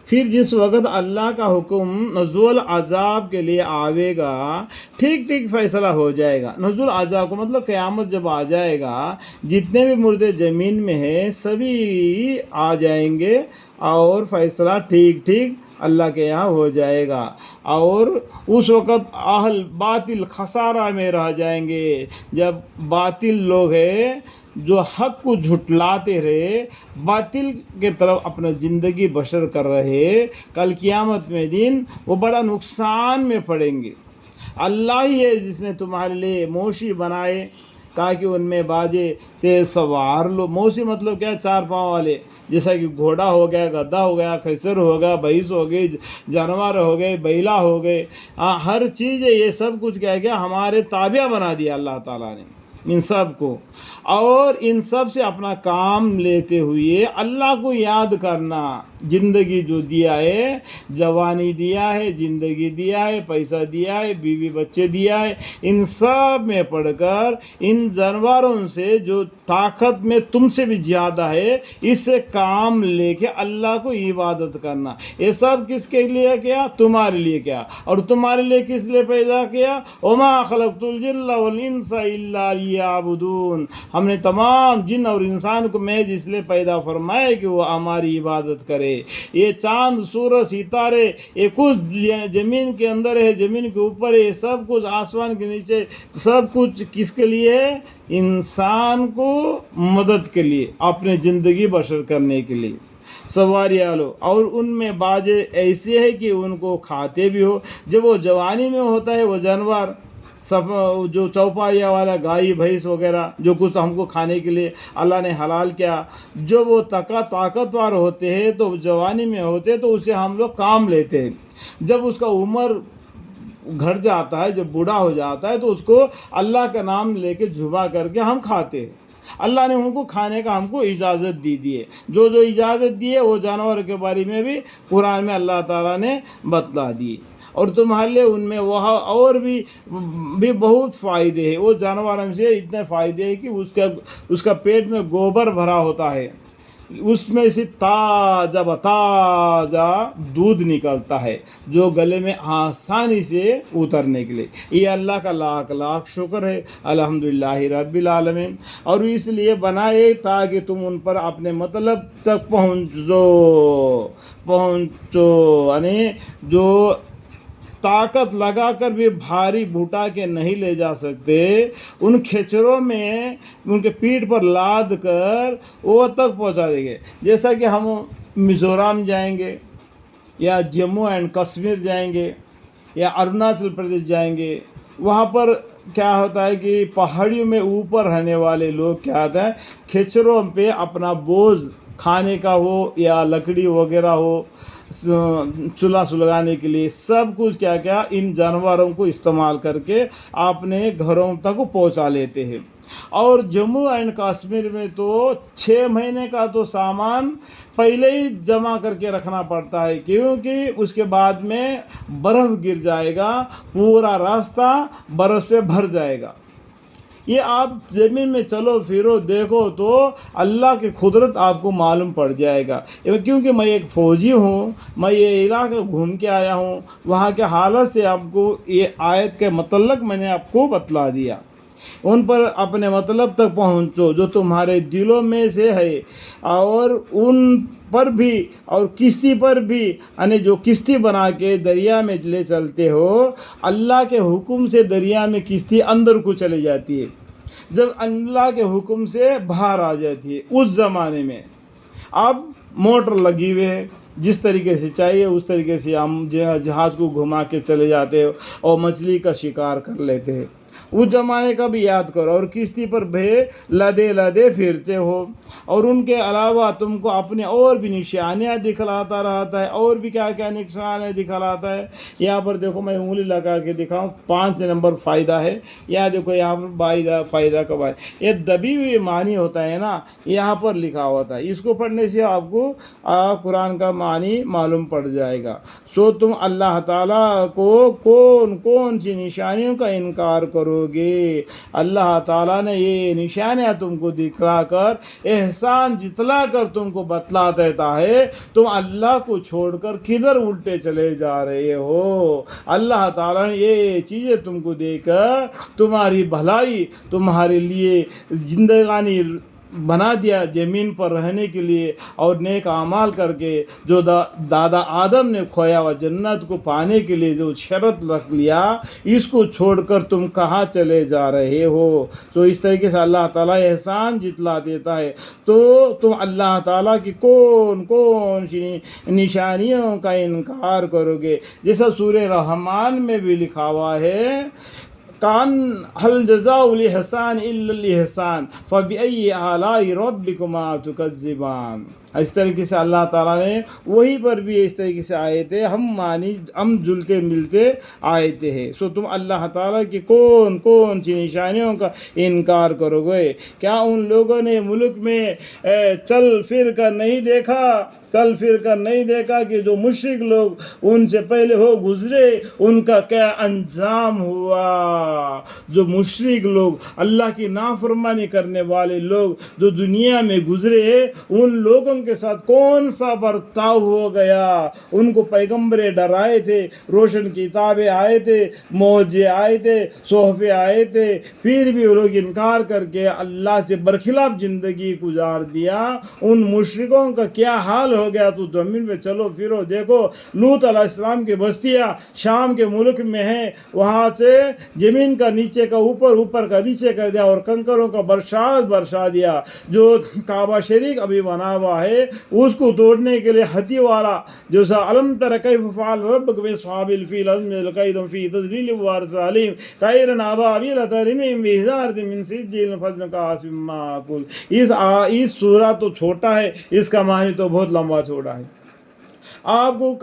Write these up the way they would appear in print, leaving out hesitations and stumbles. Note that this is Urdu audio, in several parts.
پھر جس وقت اللہ کا حکم نزول عذاب کے لیے آئے گا ٹھیک ٹھیک فیصلہ ہو جائے گا۔ نزول عذاب کو مطلب قیامت جب آ جائے گا جتنے بھی مردے زمین میں ہیں سبھی آ جائیں گے اور فیصلہ ٹھیک ٹھیک اللہ کے یہاں ہو جائے گا، اور اس وقت اہل باطل خسارہ میں رہ جائیں گے۔ جب باطل لوگ ہیں جو حق کو جھٹلاتے رہے، باطل کے طرف اپنا زندگی بسر کر رہے، کل قیامت میں دن وہ بڑا نقصان میں پڑیں گے۔ اللہ ہی ہے جس نے تمہارے لیے موشی بنائے تاکہ ان میں باجے سے سوار لو۔ موشی مطلب کیا ہے؟ چار پاؤں والے، جیسا کہ گھوڑا ہو گیا، گدھا ہو گیا، خچر ہو گیا، بھینس ہو گئی، جانور ہو گئے، بیلا ہو گئے، ہر چیز ہے۔ یہ سب کچھ کیا کیا ہمارے تابع بنا دیا اللہ تعالیٰ نے ان سب کو، اور ان سب سے اپنا کام لیتے ہوئے اللہ کو یاد کرنا۔ زندگی جو دیا ہے، جوانی دیا ہے، زندگی دیا ہے، پیسہ دیا ہے، بیوی بچے دیا ہے، ان سب میں پڑھ کر ان جانوروں سے جو طاقت میں تم سے بھی زیادہ ہے اس سے کام لے کے اللہ کو عبادت کرنا۔ یہ سب کس کے لیے کیا؟ تمہارے لیے کیا، اور تمہارے لیے کس لیے پیدا کیا؟ وما خلقت الجن والانس الا لیعبدون۔ ہم نے تمام جن اور انسان کو محض اس لیے پیدا فرمایا کہ وہ ہماری عبادت کرے۔ یہ چاند سورج ستارے یہ کچھ زمین کے اندر ہے، زمین کے اوپر ہے، یہ سب کچھ آسمان کے نیچے، سب کچھ کس کے لیے ہے؟ انسان کو مدد کے لیے، اپنے زندگی بسر کرنے کے لیے سواریاں لو۔ اور ان میں باجے ایسے ہے کہ ان کو کھاتے بھی ہو۔ جب وہ جوانی میں ہوتا ہے وہ جانور جو چوپائیا والا گائے بھینس وغیرہ جو کچھ ہم کو کھانے کے لیے اللہ نے حلال کیا، جب وہ طاقتور ہوتے ہیں تو جوانی میں ہوتے ہیں تو اسے ہم لوگ کام لیتے ہیں۔ جب اس کا عمر گھٹ جاتا ہے، جب بوڑھا ہو جاتا ہے تو اس کو اللہ کا نام لے کے جھبا کر کے ہم کھاتے ہیں۔ اللہ نے ان کو کھانے کا ہم کو اجازت دی ہے۔ جو اجازت دی ہے وہ جانور کے بارے میں بھی قرآن میں اللہ تعالیٰ نے بتلا دی، اور تمہارے لیے ان میں وہ اور بھی بہت فائدے ہیں۔ وہ جانوروں سے اتنے فائدے ہیں کہ اس کا پیٹ میں گوبر بھرا ہوتا ہے، اس میں سے تازہ تازہ دودھ نکلتا ہے جو گلے میں آسانی سے اترنے کے لیے۔ یہ اللہ کا لاکھ لاکھ شکر ہے، الحمدللہ رب العالمین۔ اور اس لیے بنائے تاکہ تم ان پر اپنے مطلب تک پہنچو، یعنی جو طاقت لگا کر بھی بھاری بھوٹا کے نہیں لے جا سکتے، ان کھچروں میں ان کے پیٹھ پر لاد کر وہ تک پہنچا دیں گے۔ جیسا کہ ہم میزورم جائیں گے یا جموں اینڈ کشمیر جائیں گے یا اروناچل پردیش جائیں گے، وہاں پر کیا ہوتا ہے کہ پہاڑیوں میں اوپر رہنے والے لوگ کیا ہوتا ہے کھچروں پہ اپنا بوجھ کھانے کا ہو یا لکڑی وغیرہ ہو، چولہا سلگانے کے لیے سب کچھ کیا کیا ان جانوروں کو استعمال کر کے اپنے گھروں تک پہنچا لیتے ہیں۔ اور جموں اینڈ کشمیر میں تو 6 مہینے کا تو سامان پہلے ہی جمع کر کے رکھنا پڑتا ہے، کیونکہ اس کے بعد میں برف گر جائے گا، پورا راستہ برف سے بھر جائے گا۔ یہ آپ زمین میں چلو پھرو دیکھو تو اللہ کی قدرت آپ کو معلوم پڑ جائے گا، کیونکہ میں ایک فوجی ہوں، میں یہ علاقہ گھوم کے آیا ہوں، وہاں کے حالت سے آپ کو یہ آیت کے متعلق میں نے آپ کو بتلا دیا۔ ان پر اپنے مطلب تک پہنچو جو تمہارے دلوں میں سے ہے، اور ان پر بھی اور کشتی پر بھی، یعنی جو کشتی بنا کے دریا میں لے چلتے ہو، اللہ کے حکم سے دریا میں کشتی اندر کو چلی جاتی ہے، جب اللہ کے حکم سے باہر آ جاتی ہے۔ اس زمانے میں اب موٹر لگی ہوئے ہے، جس طریقے سے چاہیے اس طریقے سے ہم جہاز کو گھما کے چلے جاتے ہو اور مچھلی کا شکار کر لیتے ہیں۔ اس زمانے کا بھی یاد کرو، اور کشتی پر لدے پھرتے ہو، اور ان کے علاوہ تم کو اپنے اور بھی نشانیاں دکھلاتا رہتا ہے، اور بھی کیا کیا نشانیاں دکھلاتا ہے۔ یہاں پر دیکھو میں انگلی لگا کے دکھاؤں، 5 نمبر فائدہ ہے، یہاں دیکھو یہاں پر فائدہ کا بات، یہ دبی ہوئی معنی ہوتا ہے نا، یہاں پر لکھا ہوتا ہے، اس کو پڑھنے سے آپ کو قرآن کا معنی معلوم پڑ جائے گا۔ سو تم اللہ تعالیٰ کو کون کون سی نشانیوں کا انکار کرو کرو گے. اللہ تعالیٰ نے یہ نشانیاں تم کو دکھلا کر احسان جتلا کر تم کو بتلا دیتا ہے تم اللہ کو چھوڑ کر کدھر الٹے چلے جا رہے ہو. اللہ تعالیٰ نے یہ چیزیں تم کو دے کر تمہاری بھلائی تمہارے لیے زندگانی بنا دیا زمین پر رہنے کے لیے, اور نیک اعمال کر کے جو دادا آدم نے کھویا ہوا جنت کو پانے کے لیے جو شرط رکھ لیا, اس کو چھوڑ کر تم کہاں چلے جا رہے ہو. تو اس طریقے سے اللہ تعالیٰ احسان جتلا دیتا ہے. تو تم اللہ تعالیٰ کی کون کون سی نشانیوں کا انکار کرو گے. جیسا سورہ رحمان میں بھی لکھا ہوا ہے, کان هل جزاء الاحسان الا الاحسان فبأي آلاء ربكما تكذبان. اس طریقے سے اللہ تعالیٰ نے وہی پر بھی اس طریقے سے آئے تھے, ہم جلتے ملتے آئے تھے. سو تم اللہ تعالیٰ کی کون کون سی نشانیوں کا انکار کرو گے. کیا ان لوگوں نے ملک میں چل پھر کر نہیں دیکھا کہ جو مشرک لوگ ان سے پہلے ہو گزرے ان کا کیا انجام ہوا. جو مشرک لوگ, اللہ کی نافرمانی کرنے والے لوگ جو دنیا میں گزرے, ان لوگوں کے ساتھ کون سا برتاؤ ہو گیا. ان کو پیغمبر ڈرائے تھے, روشن کتابیں آئے تھے, معجزے آئے تھے, صحفے آئے تھے, پھر بھی وہ لوگ انکار کر کے اللہ سے برخلاف زندگی گزار دیا. ان مشرکوں کا کیا حال ہو گیا. تو زمین میں چلو پھرو دیکھو, لوط علیہ السلام کی بستیاں شام کے ملک میں ہیں, وہاں سے زمین کا نیچے کا اوپر, اوپر کا نیچے کر دیا, اور کنکروں کا برسا دیا. جو کعبہ شریف ابھی بنا ہوا ہے اس کو توڑنے کے لیے ہتھی والا جو سا علم تر کیف فعل ربک باصحاب الفیل ازم القیدم فی تذلیل وارث علیم طیر ابابیل ترمیم بحجارۃ من سجیل فجر کا عاصم معقول. اس سورہ تو چھوٹا ہے, اس کا معنی تو بہت لمبا چوڑا ہے. آپ کو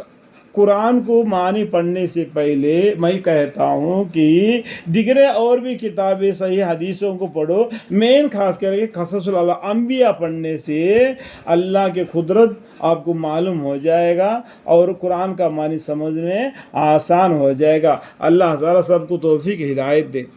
قرآن کو معنی پڑھنے سے پہلے میں کہتا ہوں کہ دیگرے اور بھی کتابیں صحیح حدیثوں کو پڑھو. مین خاص کر کے قصص الانبیاء پڑھنے سے اللہ کے قدرت آپ کو معلوم ہو جائے گا اور قرآن کا معنی سمجھ میں آسان ہو جائے گا. اللہ تعالیٰ سب کو توفیق ہدایت دے.